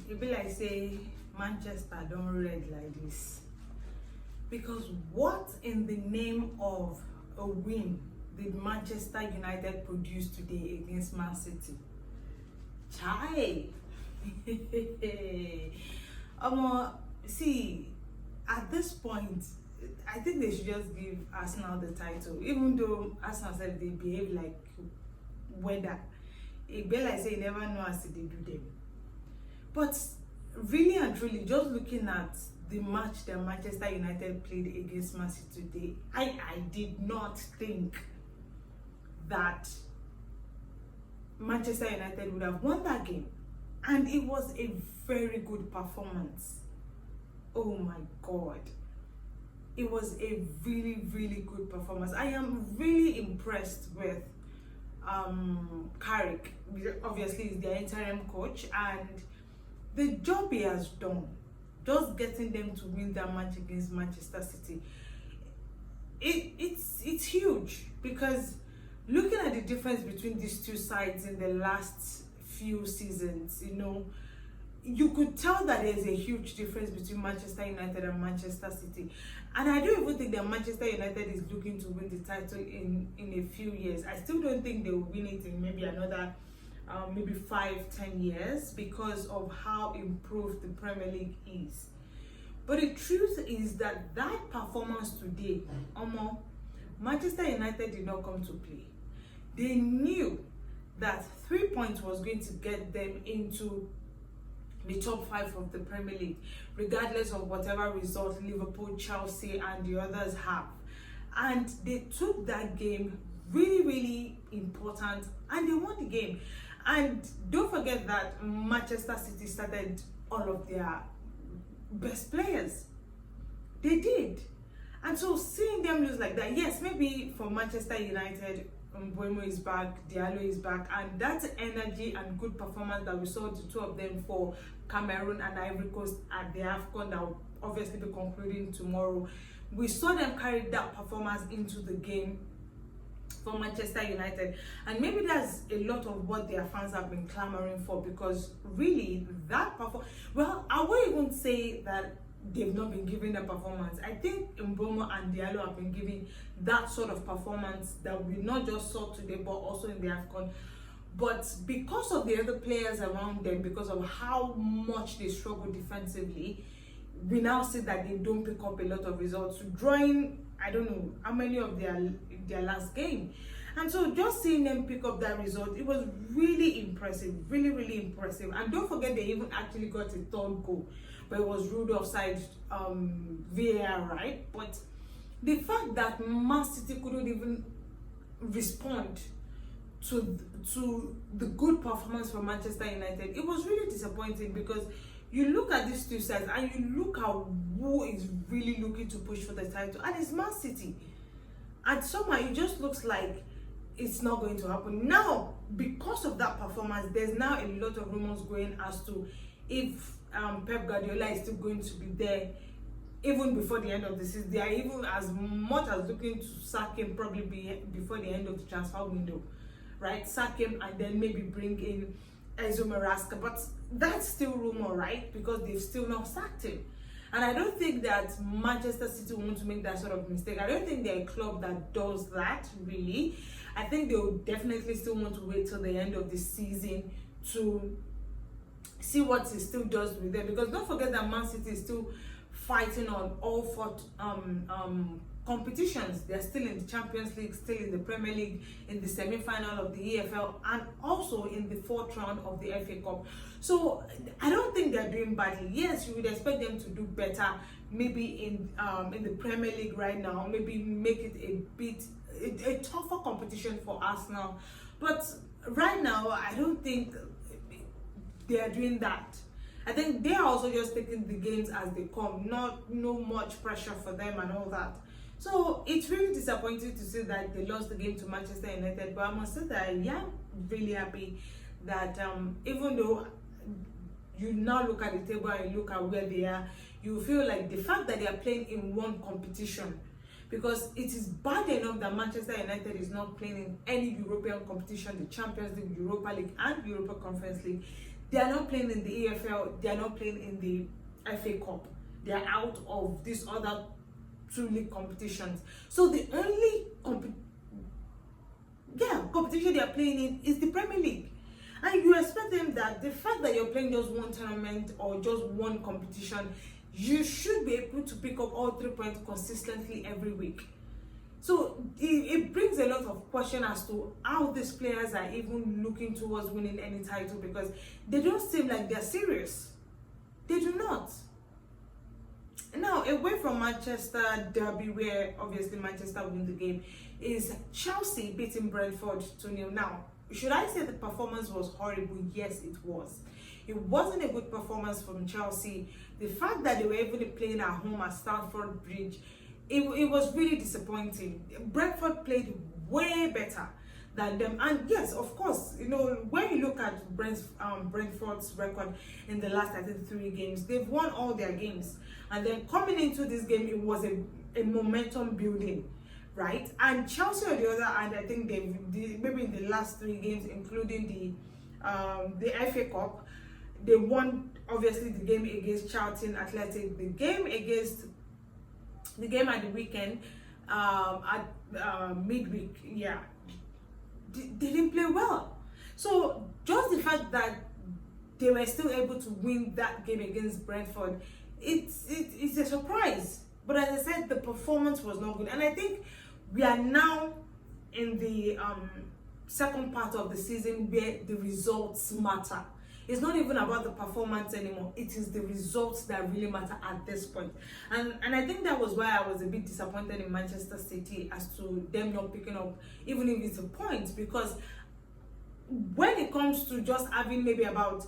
it be like say Manchester don't red like this, because what in the name of a win did Manchester United produce today against Man City? Chai. See, at this point, I think they should just give Arsenal the title, even though Arsenal said they behave like weather. It be like say you never know as they do them. But really and truly, just looking at the match that Manchester United played against Man City today, I did not think that Manchester United would have won that game. And it was a very good performance. Oh my God. It was a really, really good performance. I am really impressed with Carrick. Obviously, he's their interim coach, and the job he has done, just getting them to win that match against Manchester City, it's huge, because looking at the difference between these two sides in the last few seasons, you could tell that there's a huge difference between Manchester United and Manchester City. And I don't even think that Manchester United is looking to win the title in a few years. I still don't think they will win it in maybe another maybe 5-10 years, because of how improved the Premier League is. But the truth is that performance today, Manchester United did not come to play. They knew that 3 points was going to get them into the top 5 of the Premier League, regardless of whatever result Liverpool, Chelsea and the others have. And they took that game really, really important, and they won the game. And don't forget that Manchester City started all of their best players. They did. And so seeing them lose like that, yes, maybe for Manchester United, Mbeumo is back, Diallo is back, and that energy and good performance that we saw the two of them for Cameroon and Ivory Coast at the AFCON that will obviously be concluding tomorrow, we saw them carry that performance into the game for Manchester United. And maybe that's a lot of what their fans have been clamoring for, because really that performance, well, I won't even say that they've not been giving a performance. I think Mbeumo and Diallo have been giving that sort of performance that we not just saw today, but also in the AFCON. But because of the other players around them, because of how much they struggle defensively, we now see that they don't pick up a lot of results, drawing, I don't know how many of their last game. And so just seeing them pick up that result, it was really impressive, really, really impressive. And don't forget, they even actually got a third goal, but it was ruled offside VAR, right? But the fact that Mancity couldn't even respond to the good performance from Manchester United, it was really disappointing, because you look at these two sides and you look at who is really looking to push for the title, and it's Man City. And somehow it just looks like it's not going to happen. Now, because of that performance, there's now a lot of rumors going as to if Pep Guardiola is still going to be there even before the end of the season. They are even as much as looking to sack him probably before the end of the transfer window, right? Sack him and then maybe bring in Enzo Maresca. But that's still rumor, right? Because they've still not sacked him. And I don't think that Manchester City want to make that sort of mistake. I don't think they're a club that does that, really. I think they will definitely still want to wait till the end of the season to see what he still does with them. Because don't forget that Man City is still fighting on all 4 competitions. They're still in the Champions League, still in the Premier League, in the semi-final of the EFL, and also in the 4th round of the FA Cup. So I don't think they're doing badly. Yes, you would expect them to do better, maybe in the Premier League right now, maybe make it a tougher competition for Arsenal. But right now, I don't think they are doing that. I think they are also just taking the games as they come, no much pressure for them and all that. So it's really disappointing to see that they lost the game to Manchester United, but I must say that I am really happy that even though you now look at the table and you look at where they are, you feel like the fact that they are playing in one competition, because it is bad enough that Manchester United is not playing in any European competition, the Champions League, Europa League and Europa Conference League. They are not playing in the EFL, they are not playing in the FA Cup. They are out of these other 2 league competitions. So the only competition they are playing in is the Premier League. And you expect them that the fact that you're playing just one tournament or just one competition, you should be able to pick up all 3 points consistently every week. So it brings a lot of question as to how these players are even looking towards winning any title, because they don't seem like they're serious. They do not. Now, away from Manchester derby, where obviously Manchester win the game, is Chelsea beating Brentford 2-0. Now, should I say the performance was horrible? Yes, it was. It wasn't a good performance from Chelsea. The fact that they were even playing at home at Stamford Bridge, it was really disappointing. Brentford played way better than them, and yes, of course, you know, when you look at Brentford's record in the last, I think, 3 games, they've won all their games, and then coming into this game, it was a momentum building, right? And Chelsea, on the other hand, I think maybe in the last 3 games, including the FA Cup, they won obviously the game against Charlton Athletic, the game at the weekend, at midweek, they didn't play well. So just the fact that they were still able to win that game against Brentford, it's a surprise. But as I said, the performance was not good, and I think we are now in the second part of the season where the results matter. It's not even about the performance anymore. It is the results that really matter at this point. And I think that was why I was a bit disappointed in Manchester City as to them not picking up, even if it's a point, because when it comes to just having maybe about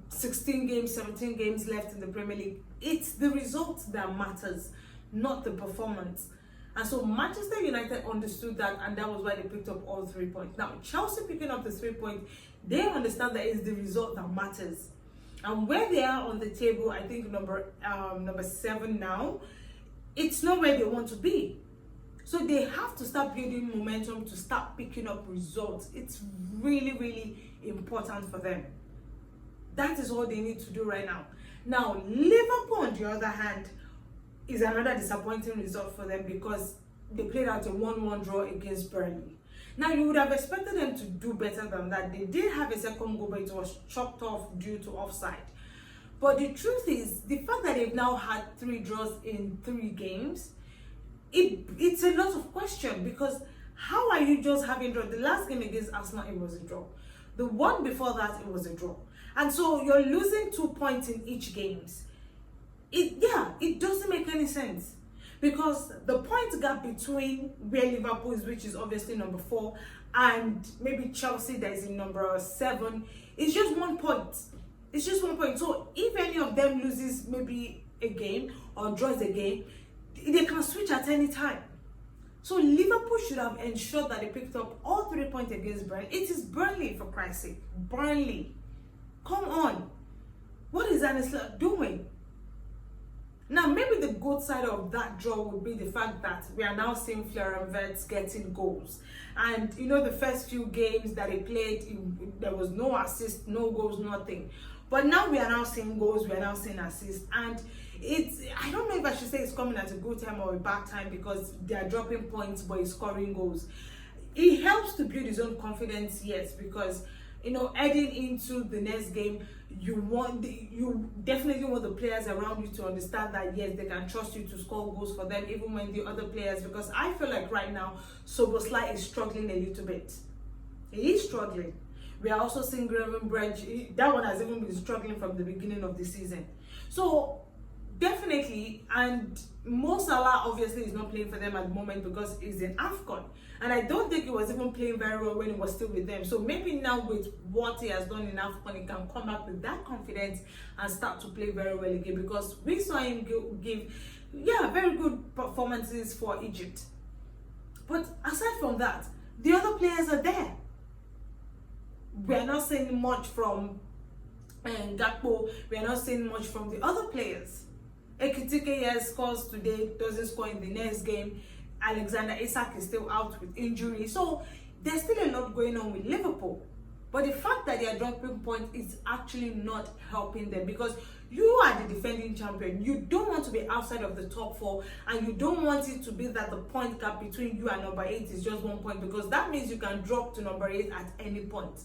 16 games, 17 games left in the Premier League, it's the results that matters, not the performance. And so Manchester United understood that, and that was why they picked up all 3 points. Now, Chelsea picking up the 3 points, they understand that it's the result that matters. And where they are on the table, I think number 7 now, it's not where they want to be. So they have to start building momentum to start picking up results. It's really, really important for them. That is all they need to do right now. Now, Liverpool, on the other hand, is another disappointing result for them because they played out a 1-1 draw against Burnley. Now, you would have expected them to do better than that. They did have a second goal, but it was chopped off due to offside. But the truth is, the fact that they've now had 3 draws in 3 games, it's a lot of question, because how are you just having draw? The last game against Arsenal, it was a draw. The one before that, it was a draw. And so you're losing 2 points in each games. It doesn't make any sense, because the point gap between where Liverpool is, which is obviously number 4, and maybe Chelsea that is in number 7, is just 1 point. It's just 1 point. So if any of them loses maybe a game or draws a game, they can switch at any time. So Liverpool should have ensured that they picked up all 3 points against Burnley. It is Burnley, for Christ's sake. Burnley. Come on. What is Anisla doing? Now, maybe the good side of that draw would be the fact that we are now seeing Fleury getting goals. And, you know, the first few games that he played, there was no assist, no goals, nothing. But now we are now seeing goals, we are now seeing assists. And I don't know if I should say it's coming at a good time or a bad time, because they are dropping points, but he's scoring goals. It helps to build his own confidence, yes, because, you know, heading into the next game, you definitely want the players around you to understand that yes, they can trust you to score goals for them, even when the other players, because I feel like right now Soboslai is struggling a little bit. He is struggling. We are also seeing Gravenberch, that one has even been struggling from the beginning of the season. So definitely, and Mo Salah obviously is not playing for them at the moment because he's in AFCON. And I don't think he was even playing very well when he was still with them. So maybe now with what he has done in AFCON, he can come back with that confidence and start to play very well again, because we saw him give very good performances for Egypt. But aside from that, the other players are there. We are not seeing much from Gakpo. We are not seeing much from the other players. Ekitike scores today, doesn't score in the next game. Alexander Isak is still out with injury. So there's still a lot going on with Liverpool. But the fact that they are dropping points is actually not helping them, because you are the defending champion. You don't want to be outside of the top 4, and you don't want it to be that the point gap between you and number 8 is just 1 point, because that means you can drop to number 8 at any point.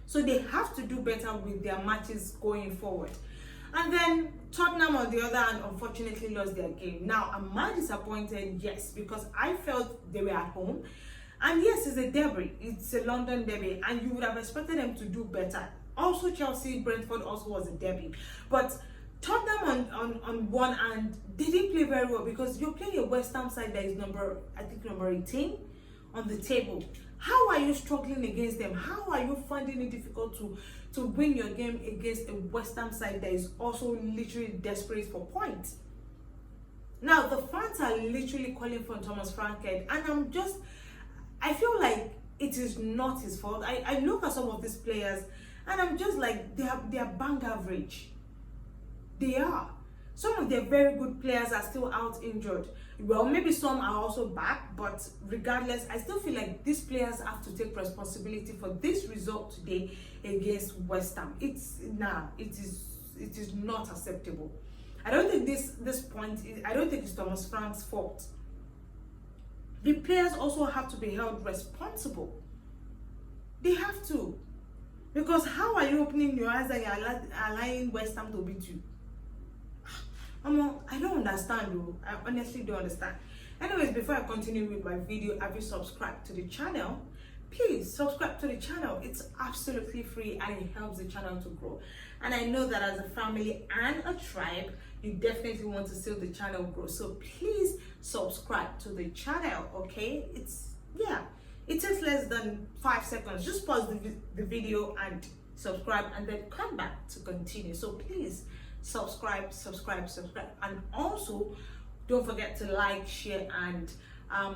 So they have to do better with their matches going forward. And then Tottenham, on the other hand, unfortunately lost their game. Now, am I disappointed? Yes, because I felt they were at home. And yes, it's a derby. It's a London derby, and you would have expected them to do better. Also, Chelsea, Brentford also was a derby. But Tottenham on one hand, they didn't play very well, because you're playing a West Ham side that is number 18 on the table. How are you struggling against them? How are you finding it difficult to win your game against a West Ham side that is also literally desperate for points? Now, the fans are literally calling for Thomas Frankel, and I feel like it is not his fault. I look at some of these players, and I'm just like, they are bang average. They are. Some of their very good players are still out injured. Well, maybe some are also back, but regardless, I still feel like these players have to take responsibility for this result today against West Ham. It is not acceptable. I don't think I don't think it's Thomas Frank's fault. The players also have to be held responsible. They have to. Because how are you opening your eyes and you're allowing West Ham to beat you? I don't understand though. I honestly don't understand. Anyways, before I continue with my video, have you subscribed to the channel? Please subscribe to the channel. It's absolutely free, and it helps the channel to grow. And I know that as a family and a tribe, you definitely want to see the channel grow. So please subscribe to the channel, okay? It takes less than 5 seconds. Just pause the video and subscribe, and then come back to continue. So please subscribe, and also don't forget to like, share, and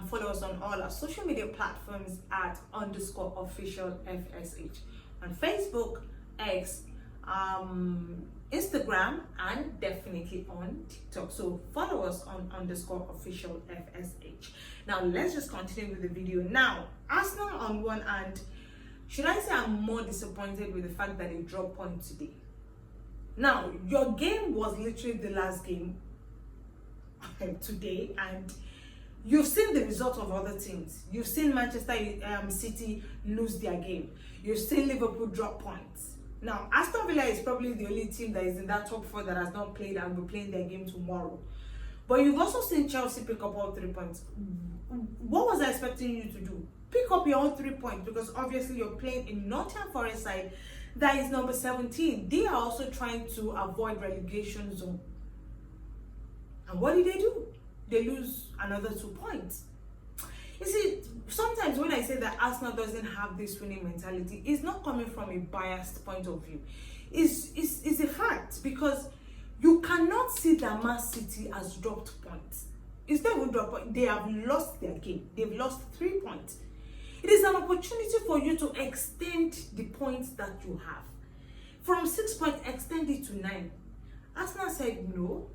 follow us on all our social media platforms at _official FSH on Facebook, X, Instagram, and definitely on TikTok. So follow us on _official FSH. Now let's just continue with the video. Now, Arsenal on one hand, should I say I'm more disappointed with the fact that they dropped points today? Now, your game was literally the last game today, and you've seen the result of other teams. You've seen Manchester City lose their game. You've seen Liverpool drop points. Now, Aston Villa is probably the only team that is in that top 4 that has not played and will be playing their game tomorrow. But you've also seen Chelsea pick up all 3 points. What was I expecting you to do? Pick up your own 3 points, because obviously you're playing in Nottingham Forest side that is number 17. They are also trying to avoid relegation zone. And what did they do? They lose another 2 points. You see, sometimes when I say that Arsenal doesn't have this winning mentality, it's not coming from a biased point of view. It's a fact, because you cannot see that Mancity has dropped points. It's not even dropped points. They have lost their game. They've lost 3 points. It is an opportunity for you to extend the points that you have. From 6 points, extend it to 9. Arsenal said no.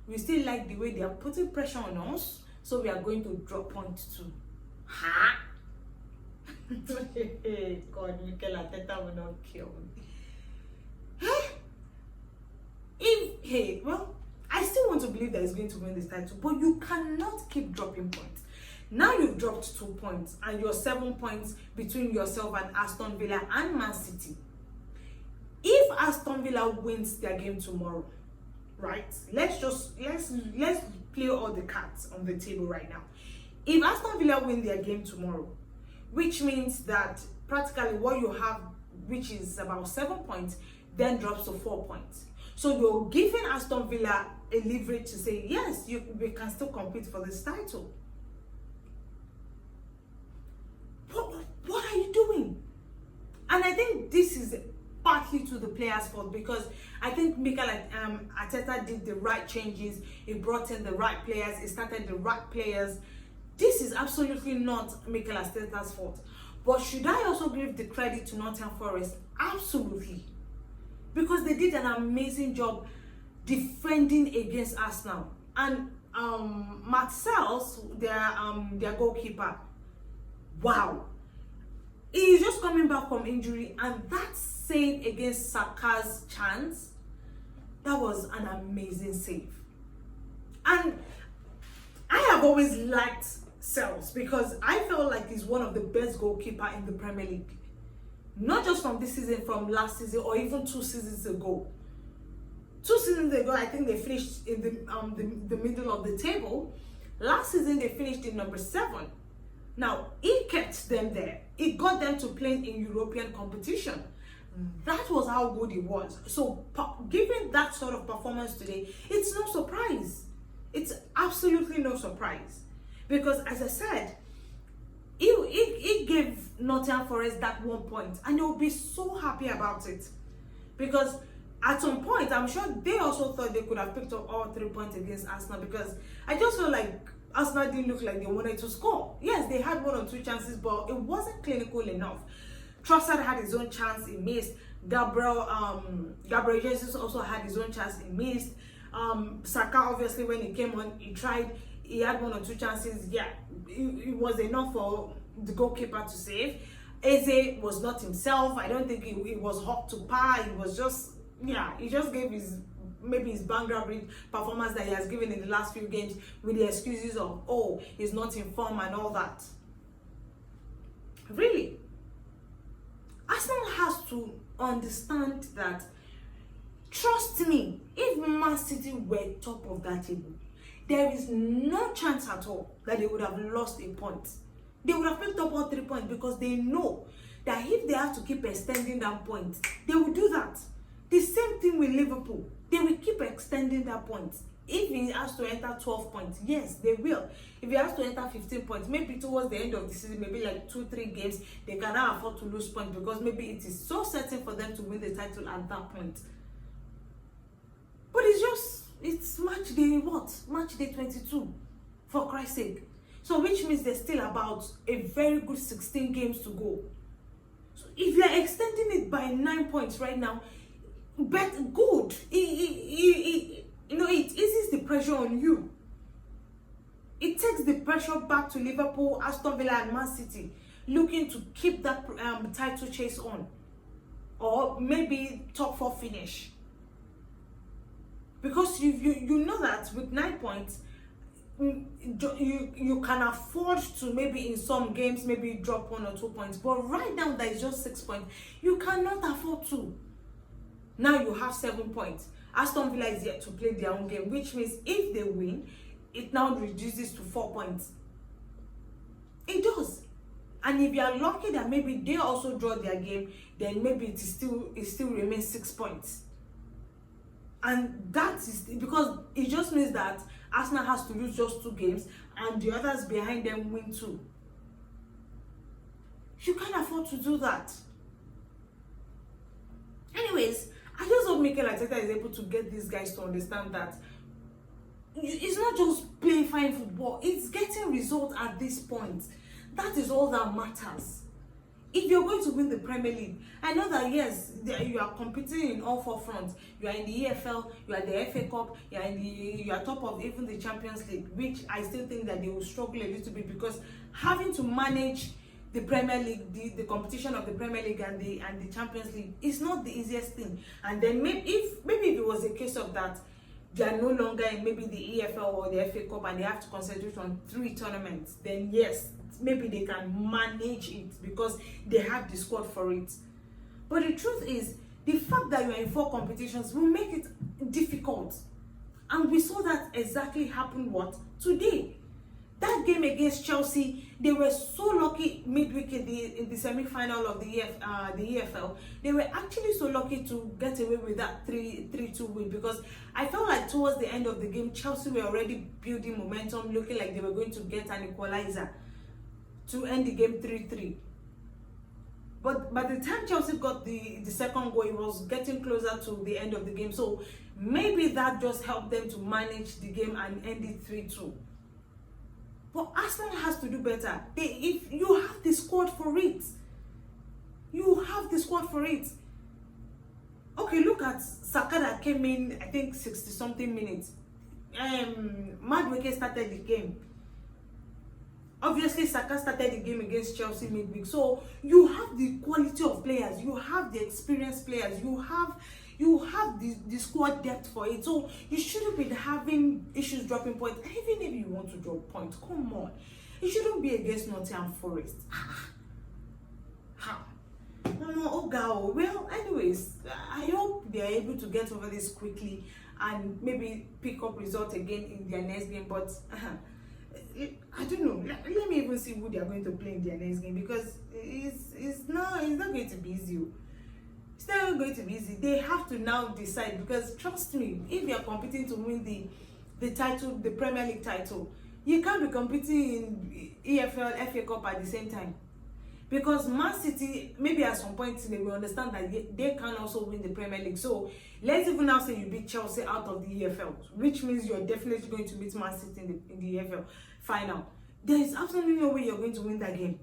We still like the way they are putting pressure on us, so we are going to drop points too. Ha! God, Mikel Arteta will not kill me. Well, I still want to believe that he's going to win this title, but you cannot keep dropping points. Now you've dropped 2 points, and you're 7 points between yourself and Aston Villa and Man City. If Aston Villa wins their game tomorrow, right? Let's play all the cards on the table right now. If Aston Villa win their game tomorrow, which means that practically what you have, which is about 7 points, then drops to 4 points. So you're giving Aston Villa a leverage to say, yes, we can still compete for this title. What are you doing? And I think this is partly to the players' fault, because I think Mikel Arteta did the right changes. He brought in the right players. He started the right players. This is absolutely not Mikel Arteta's fault. But should I also give the credit to Nottingham Forest? Absolutely. Because they did an amazing job defending against Arsenal. And Marcels, their goalkeeper, wow. He's just coming back from injury, and that save against Saka's chance, that was an amazing save. And I have always liked Sels because I feel like he's one of the best goalkeeper in the Premier League. Not just from this season, from last season or even 2 seasons ago. 2 seasons ago, I think they finished in the middle of the table. Last season, they finished in number 7. Now, he kept them there. He got them to play in European competition. That was how good he was. So, given that sort of performance today, it's no surprise. It's absolutely no surprise. Because, as I said, he gave Nottingham Forest that 1 point, and they will be so happy about it. Because at some point, I'm sure they also thought they could have picked up all 3 points against Arsenal, because I just feel like Arsenal didn't look like they wanted to score. Yes, they had 1 or 2 chances, but it wasn't clinical enough. Trossard had his own chance, he missed. Gabriel Jesus also had his own chance, he missed. Saka, obviously, when he came on, he tried. He had 1 or 2 chances. Yeah, it was enough for the goalkeeper to save. Eze was not himself. I don't think he was hot to par. He was just, yeah, he just gave his banger performance that he has given in the last few games with the excuses of, oh, he's not in form and all that. Really, Arsenal has to understand that, trust me, if Mancity were top of that table, there is no chance at all that they would have lost a point. They would have picked up all 3 points, because they know that if they have to keep extending that point, they will do that. The same thing with Liverpool. They will keep extending that point. If he has to enter 12 points, yes, they will. If he has to enter 15 points, maybe towards the end of the season, maybe like 2-3 games, they cannot afford to lose points, because maybe it is so certain for them to win the title at that point. But it's match day what? Match day 22, for Christ's sake. So which means there's still about a very good 16 games to go. So if you're extending it by 9 points right now, but good. It eases the pressure on you. It takes the pressure back to Liverpool, Aston Villa, and Mancity, looking to keep that title chase on, or maybe top 4 finish. Because you know that with 9 points, you can afford to maybe in some games maybe drop 1 or 2 points. But right now that is just 6 points. You cannot afford to. Now you have 7 points. Aston Villa is yet to play their own game, which means if they win, it now reduces to 4 points. It does. And if you are lucky that maybe they also draw their game, then maybe it still remains 6 points. And that is because it just means that Arsenal has to lose just 2 games and the others behind them win 2. You can't afford to do that. Anyways, I just hope Mikel Arteta is able to get these guys to understand that it's not just playing fine football, it's getting results at this point. That is all that matters. If you're going to win the Premier League, I know that yes, you are competing in all 4 fronts. You are in the EFL, you are in the FA Cup, you are top of even the Champions League, which I still think that they will struggle a little bit, because having to manage the Premier League, the competition of the Premier League and the Champions League is not the easiest thing. And then maybe if it was a case of that, they are no longer in maybe the EFL or the FA Cup and they have to concentrate on 3 tournaments, then yes, maybe they can manage it because they have the squad for it. But the truth is, the fact that you are in 4 competitions will make it difficult. And we saw that exactly happen today. That game against Chelsea, they were so lucky midweek in the semi-final of the EFL. They were actually so lucky to get away with that 3-2 win, because I felt like towards the end of the game, Chelsea were already building momentum, looking like they were going to get an equalizer to end the game 3-3. But by the time Chelsea got the second goal, it was getting closer to the end of the game. So maybe that just helped them to manage the game and end it 3-2. But Arsenal has to do better. If you have the squad for it. You have the squad for it. Okay, look at Saka that came in, I think 60-something minutes. Madueke started the game. Obviously, Saka started the game against Chelsea midweek. So you have the quality of players, you have the experienced players, you have the squad depth for it. So you shouldn't be having issues dropping points. Even if you want to drop points, come on. It shouldn't be against Nottingham Forest. How? Well, anyways, I hope they are able to get over this quickly and maybe pick up results again in their next game. But I don't know. Let me even see who they are going to play in their next game, because it's not going to be easy. It's not going to be easy. They have to now decide, because trust me, if you are competing to win the title, the Premier League title, you can't be competing in EFL, FA Cup at the same time. Because Mancity, maybe at some point they will understand that they can also win the Premier League. So let's even now say you beat Chelsea out of the EFL, which means you're definitely going to beat Mancity in the EFL final. There is absolutely no way you're going to win that game,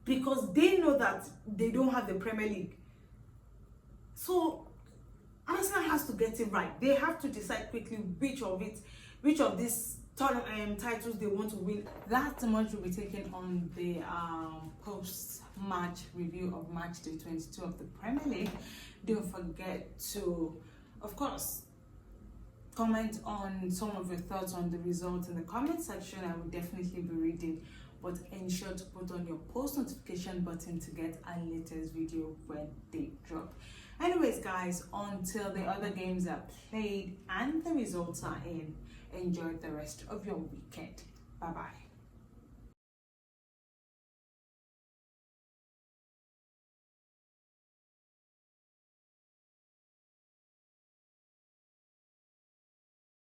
because they know that they don't have the Premier League. So Arsenal has to get it right. They have to decide quickly which of these titles they want to win. That much will be taken on the post-match review of match day 22 of the Premier League. Don't forget to, of course, comment on some of your thoughts on the results in the comment section. I will definitely be reading, but ensure to put on your post notification button to get our latest video when they drop. Anyways, guys, until the other games are played and the results are in, enjoy the rest of your weekend. Bye bye.